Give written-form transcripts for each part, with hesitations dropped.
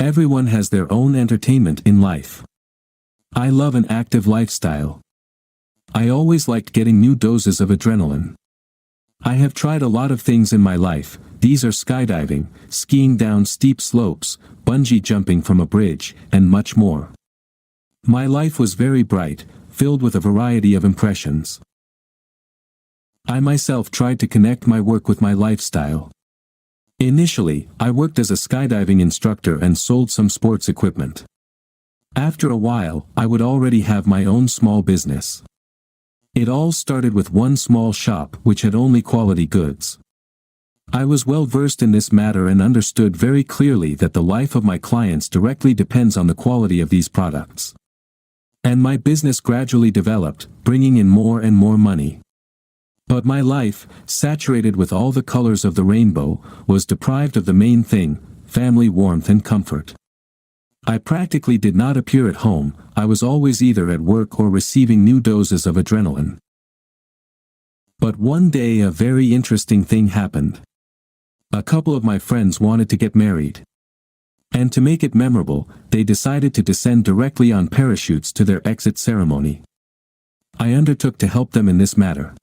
Everyone has their own entertainment in life. I love an active lifestyle. I always liked getting new doses of adrenaline. I have tried a lot of things in my life. These are skydiving, skiing down steep slopes, bungee jumping from a bridge, and much more. My life was very bright, filled with a variety of impressions. I myself tried to connect my work with my lifestyle. Initially, I worked as a skydiving instructor and sold some sports equipment. After a while, I would already have my own small business. It all started with one small shop which had only quality goods. I was well versed in this matter and understood very clearly that the life of my clients directly depends on the quality of these products. And my business gradually developed, bringing in more and more money. But my life, saturated with all the colors of the rainbow, was deprived of the main thing, family warmth and comfort. I practically did not appear at home. I was always either at work or receiving new doses of adrenaline. But one day a very interesting thing happened. A couple of my friends wanted to get married. And to make it memorable, they decided to descend directly on parachutes to their exit ceremony. I undertook to help them in this matter.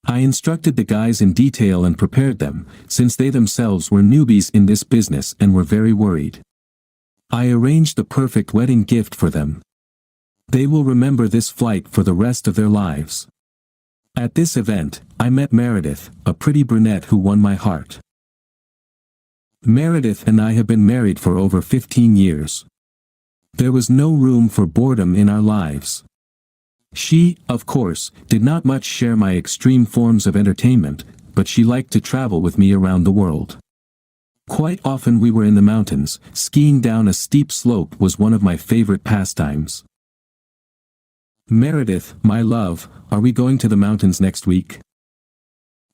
I instructed the guys in detail and prepared them, since they themselves were newbies in this business and were very worried. I arranged the perfect wedding gift for them. They will remember this flight for the rest of their lives. At this event, I met Meredith, a pretty brunette who won my heart. Meredith and I have been married for over 15 years. There was no room for boredom in our lives. She, of course, did not much share my extreme forms of entertainment, but she liked to travel with me around the world. Quite often we were in the mountains. Skiing down a steep slope was one of my favorite pastimes. Meredith, my love, are we going to the mountains next week?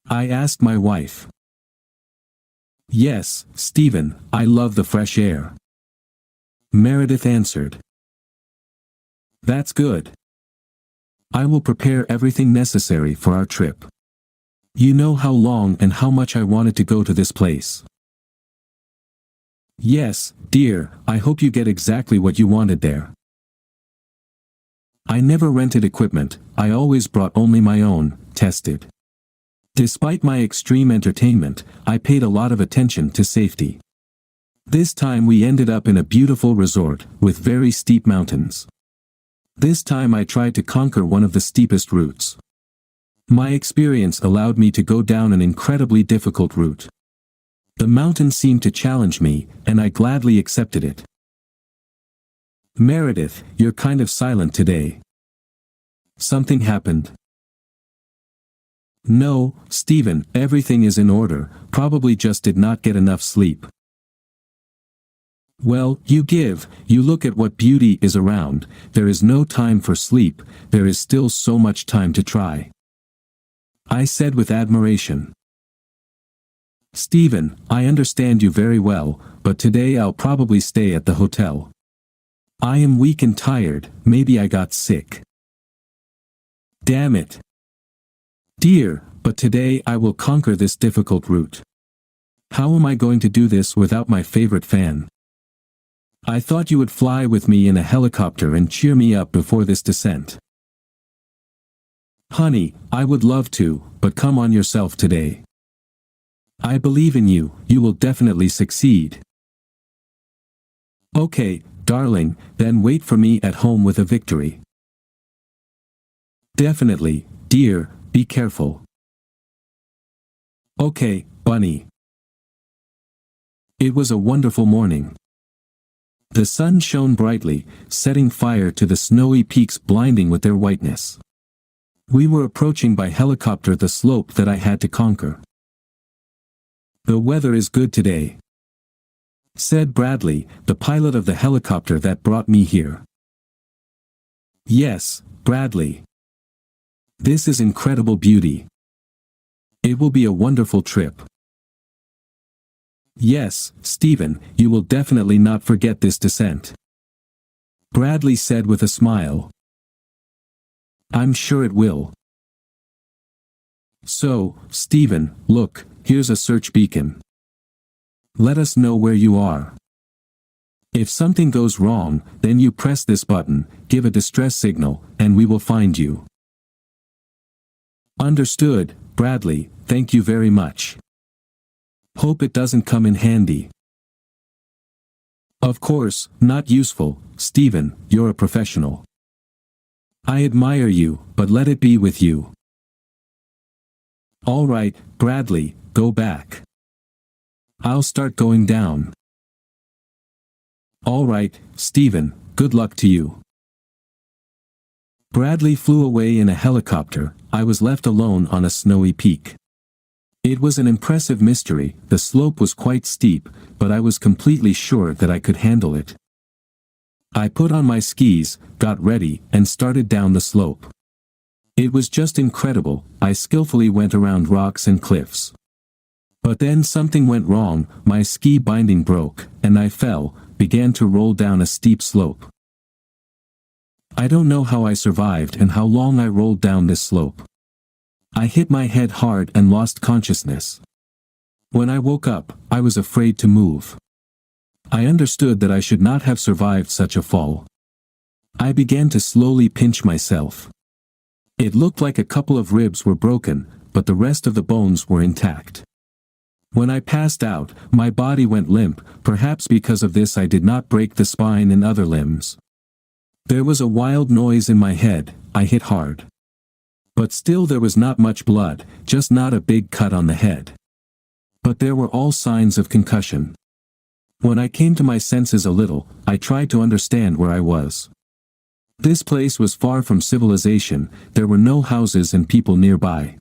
I asked my wife. Yes, Stephen, I love the fresh air. Meredith answered. That's good. I will prepare everything necessary for our trip. You know how long and how much I wanted to go to this place. Yes, dear, I hope you get exactly what you wanted there. I never rented equipment, I always brought only my own, tested. Despite my extreme entertainment, I paid a lot of attention to safety. This time we ended up in a beautiful resort, with very steep mountains. This time I tried to conquer one of the steepest routes. My experience allowed me to go down an incredibly difficult route. The mountain seemed to challenge me, and I gladly accepted it. Meredith, you're kind of silent today. Something happened? No, Stephen, everything is in order, probably just did not get enough sleep. Well, you look at what beauty is around. There is no time for sleep, there is still so much time to try. I said with admiration. Stephen, I understand you very well, but today I'll probably stay at the hotel. I am weak and tired, maybe I got sick. Damn it. Dear, but today I will conquer this difficult route. How am I going to do this without my favorite fan? I thought you would fly with me in a helicopter and cheer me up before this descent. Honey, I would love to, but come on yourself today. I believe in you, you will definitely succeed. Okay, darling, then wait for me at home with a victory. Definitely, dear, be careful. Okay, Bunny. It was a wonderful morning. The sun shone brightly, setting fire to the snowy peaks, blinding with their whiteness. We were approaching by helicopter the slope that I had to conquer. The weather is good today, said Bradley, the pilot of the helicopter that brought me here. Yes, Bradley. This is incredible beauty. It will be a wonderful trip. Yes, Stephen, you will definitely not forget this descent. Bradley said with a smile. I'm sure it will. So, Stephen, look, here's a search beacon. Let us know where you are. If something goes wrong, then you press this button, give a distress signal, and we will find you. Understood, Bradley, thank you very much. Hope it doesn't come in handy. Of course, not useful, Stephen, you're a professional. I admire you, but let it be with you. All right, Bradley, go back. I'll start going down. All right, Stephen, good luck to you. Bradley flew away in a helicopter. I was left alone on a snowy peak. It was an impressive mystery. The slope was quite steep, but I was completely sure that I could handle it. I put on my skis, got ready, and started down the slope. It was just incredible. I skillfully went around rocks and cliffs. But then something went wrong, my ski binding broke, and I began to roll down a steep slope. I don't know how I survived and how long I rolled down this slope. I hit my head hard and lost consciousness. When I woke up, I was afraid to move. I understood that I should not have survived such a fall. I began to slowly pinch myself. It looked like a couple of ribs were broken, but the rest of the bones were intact. When I passed out, my body went limp. Perhaps because of this I did not break the spine and other limbs. There was a wild noise in my head. I hit hard. But still there was not much blood, just not a big cut on the head. But there were all signs of concussion. When I came to my senses a little, I tried to understand where I was. This place was far from civilization. There were no houses and people nearby.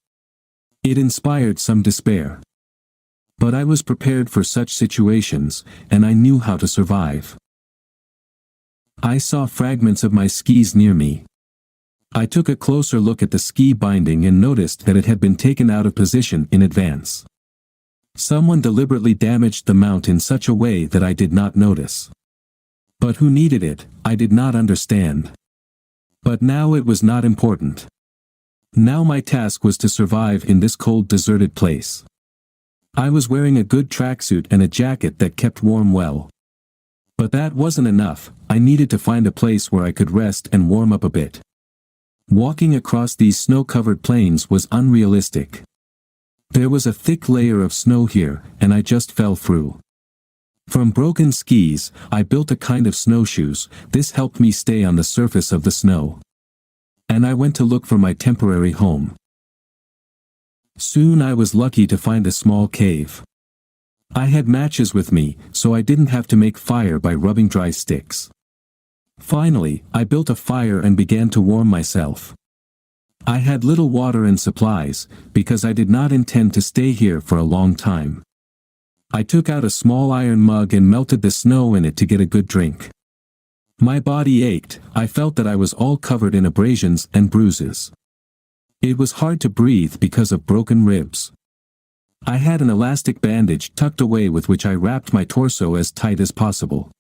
It inspired some despair. But I was prepared for such situations, and I knew how to survive. I saw fragments of my skis near me. I took a closer look at the ski binding and noticed that it had been taken out of position in advance. Someone deliberately damaged the mount in such a way that I did not notice. But who needed it, I did not understand. But now it was not important. Now my task was to survive in this cold, deserted place. I was wearing a good tracksuit and a jacket that kept warm well. But that wasn't enough. I needed to find a place where I could rest and warm up a bit. Walking across these snow-covered plains was unrealistic. There was a thick layer of snow here, and I just fell through. From broken skis, I built a kind of snowshoes. This helped me stay on the surface of the snow. And I went to look for my temporary home. Soon I was lucky to find a small cave. I had matches with me, so I didn't have to make fire by rubbing dry sticks. Finally, I built a fire and began to warm myself. I had little water and supplies, because I did not intend to stay here for a long time. I took out a small iron mug and melted the snow in it to get a good drink. My body ached. I felt that I was all covered in abrasions and bruises. It was hard to breathe because of broken ribs. I had an elastic bandage tucked away with which I wrapped my torso as tight as possible.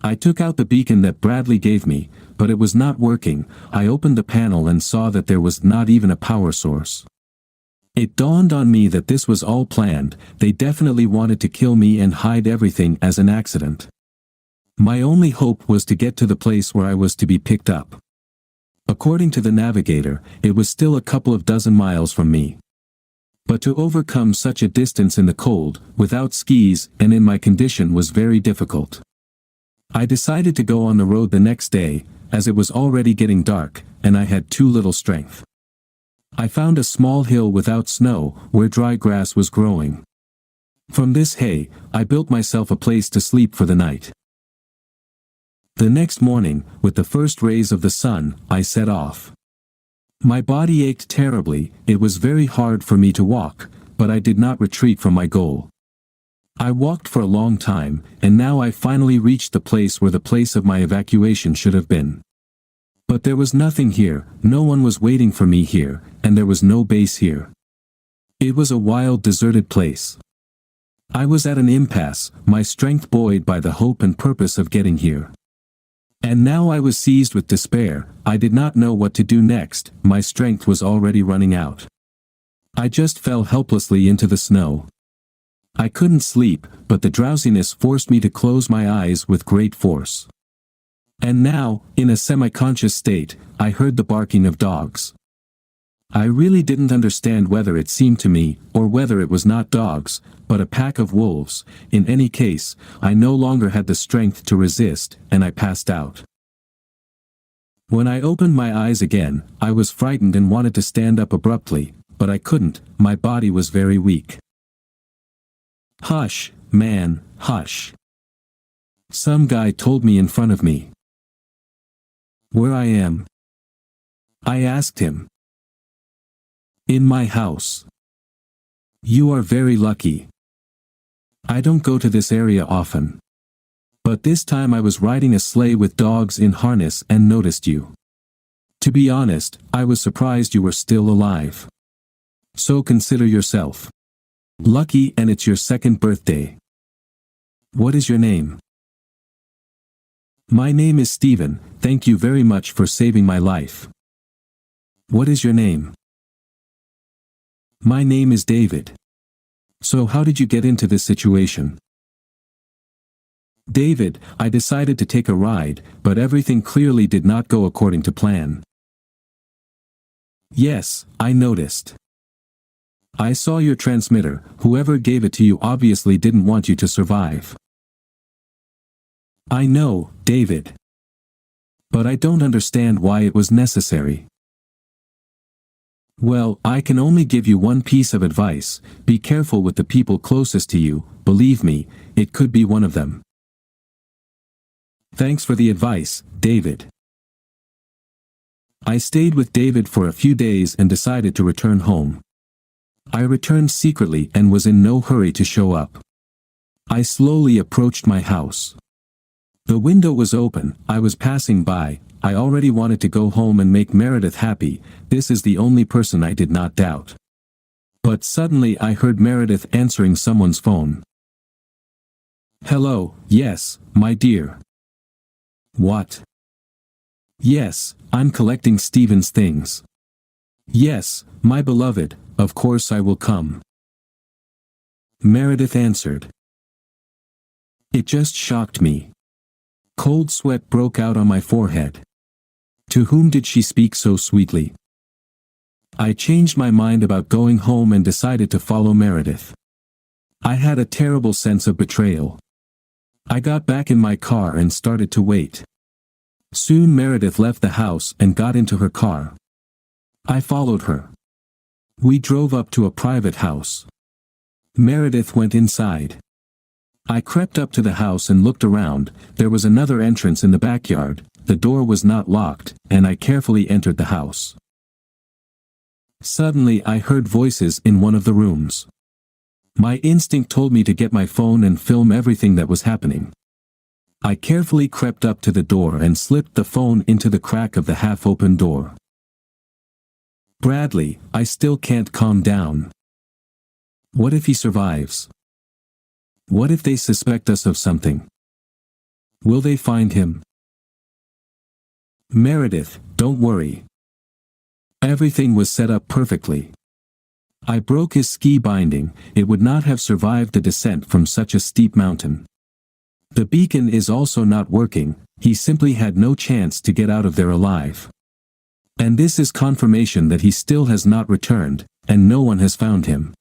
I took out the beacon that Bradley gave me, but it was not working. I opened the panel and saw that there was not even a power source. It dawned on me that this was all planned. They definitely wanted to kill me and hide everything as an accident. My only hope was to get to the place where I was to be picked up. According to the navigator, it was still a couple of dozen miles from me. But to overcome such a distance in the cold, without skis, and in my condition was very difficult. I decided to go on the road the next day, as it was already getting dark, and I had too little strength. I found a small hill without snow, where dry grass was growing. From this hay, I built myself a place to sleep for the night. The next morning, with the first rays of the sun, I set off. My body ached terribly. It was very hard for me to walk, but I did not retreat from my goal. I walked for a long time, and now I finally reached the place where the place of my evacuation should have been. But there was nothing here, no one was waiting for me here, and there was no base here. It was a wild, deserted place. I was at an impasse, my strength buoyed by the hope and purpose of getting here. And now I was seized with despair. I did not know what to do next. My strength was already running out. I just fell helplessly into the snow. I couldn't sleep, but the drowsiness forced me to close my eyes with great force. And now, in a semi-conscious state, I heard the barking of dogs. I really didn't understand whether it seemed to me, or whether it was not dogs, but a pack of wolves. In any case, I no longer had the strength to resist, and I passed out. When I opened my eyes again, I was frightened and wanted to stand up abruptly, but I couldn't, my body was very weak. "Hush, man, hush," some guy told me in front of me. "Where I am?" I asked him. "In my house." "You are very lucky. I don't go to this area often. But this time I was riding a sleigh with dogs in harness and noticed you. To be honest, I was surprised you were still alive. So consider yourself lucky, and it's your second birthday. What is your name?" "My name is Stephen, thank you very much for saving my life." "What is your name?" "My name is David." "So how did you get into this situation?" "David, I decided to take a ride, but everything clearly did not go according to plan." "Yes, I noticed. I saw your transmitter, whoever gave it to you obviously didn't want you to survive." "I know, David. But I don't understand why it was necessary." "Well, I can only give you one piece of advice: be careful with the people closest to you, believe me, it could be one of them." "Thanks for the advice, David." I stayed with David for a few days and decided to return home. I returned secretly and was in no hurry to show up. I slowly approached my house. The window was open, I was passing by. I already wanted to go home and make Meredith happy. This is the only person I did not doubt. But suddenly I heard Meredith answering someone's phone. "Hello, yes, my dear." "What?" "Yes, I'm collecting Stephen's things." "Yes, my beloved, of course I will come." Meredith answered. It just shocked me. Cold sweat broke out on my forehead. To whom did she speak so sweetly? I changed my mind about going home and decided to follow Meredith. I had a terrible sense of betrayal. I got back in my car and started to wait. Soon Meredith left the house and got into her car. I followed her. We drove up to a private house. Meredith went inside. I crept up to the house and looked around. There was another entrance in the backyard, the door was not locked, and I carefully entered the house. Suddenly I heard voices in one of the rooms. My instinct told me to get my phone and film everything that was happening. I carefully crept up to the door and slipped the phone into the crack of the half-open door. "Bradley, I still can't calm down. What if he survives? What if they suspect us of something? Will they find him?" "Meredith, don't worry. Everything was set up perfectly. I broke his ski binding, it would not have survived the descent from such a steep mountain. The beacon is also not working, he simply had no chance to get out of there alive. And this is confirmation that he still has not returned, and no one has found him.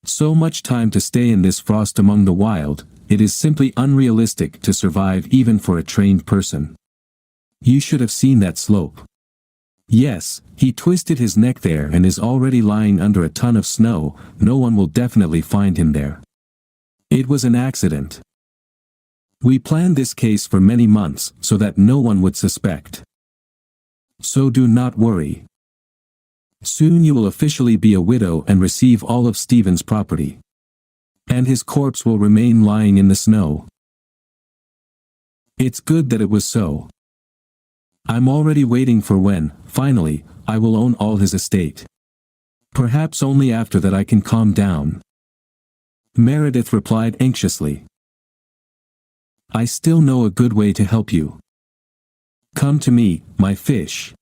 So much time to stay in this frost among the wild, it is simply unrealistic to survive even for a trained person. You should have seen that slope. Yes, he twisted his neck there and is already lying under a ton of snow, no one will definitely find him there. It was an accident. We planned this case for many months so that no one would suspect. So do not worry. Soon you will officially be a widow and receive all of Stephen's property. And his corpse will remain lying in the snow. It's good that it was so. I'm already waiting for when, finally, I will own all his estate. Perhaps only after that I can calm down." Meredith replied anxiously. "I still know a good way to help you. Come to me, my fish,"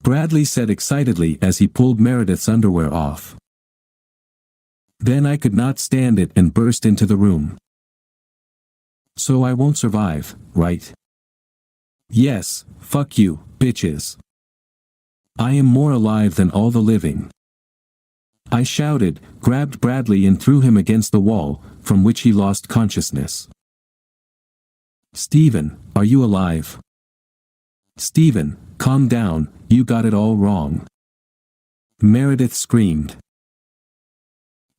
Bradley said excitedly as he pulled Meredith's underwear off. Then I could not stand it and burst into the room. So I won't survive, right? Yes, fuck you, bitches. I am more alive than all the living. I shouted, grabbed Bradley and threw him against the wall, from which he lost consciousness. Stephen, are you alive? Stephen, calm down, you got it all wrong. Meredith screamed.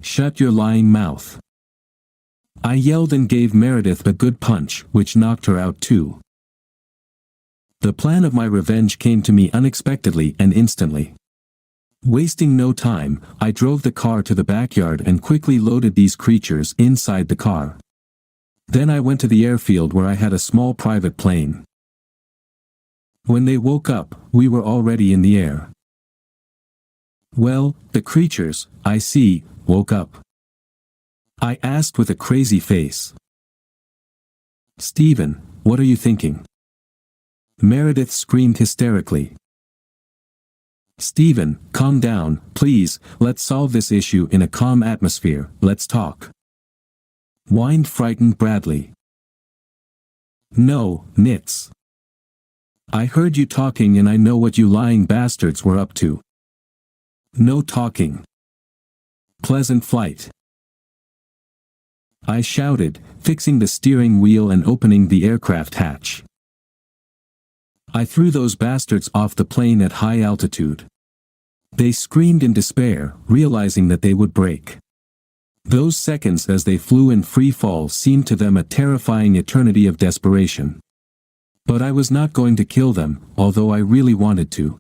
Shut your lying mouth. I yelled and gave Meredith a good punch, which knocked her out too. The plan of my revenge came to me unexpectedly and instantly. Wasting no time, I drove the car to the backyard and quickly loaded these creatures inside the car. Then I went to the airfield where I had a small private plane. When they woke up, we were already in the air. Well, the creatures, I see, woke up. I asked with a crazy face. Stephen, what are you thinking? Meredith screamed hysterically. Stephen, calm down, please, let's solve this issue in a calm atmosphere, let's talk. Whined frightened Bradley. No, Nits. I heard you talking and I know what you lying bastards were up to. No talking. Pleasant flight. I shouted, fixing the steering wheel and opening the aircraft hatch. I threw those bastards off the plane at high altitude. They screamed in despair, realizing that they would break. Those seconds as they flew in free fall seemed to them a terrifying eternity of desperation. But I was not going to kill them, although I really wanted to.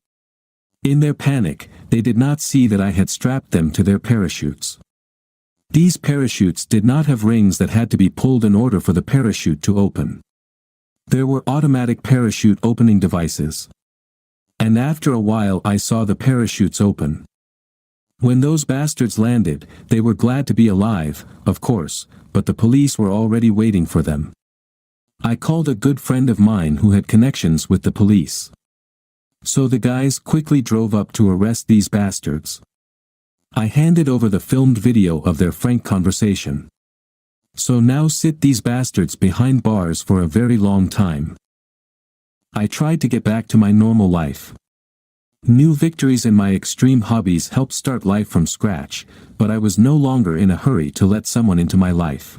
In their panic, they did not see that I had strapped them to their parachutes. These parachutes did not have rings that had to be pulled in order for the parachute to open. There were automatic parachute opening devices. And after a while I saw the parachutes open. When those bastards landed, they were glad to be alive, of course, but the police were already waiting for them. I called a good friend of mine who had connections with the police. So the guys quickly drove up to arrest these bastards. I handed over the filmed video of their frank conversation. So now sit these bastards behind bars for a very long time. I tried to get back to my normal life. New victories in my extreme hobbies helped start life from scratch, but I was no longer in a hurry to let someone into my life.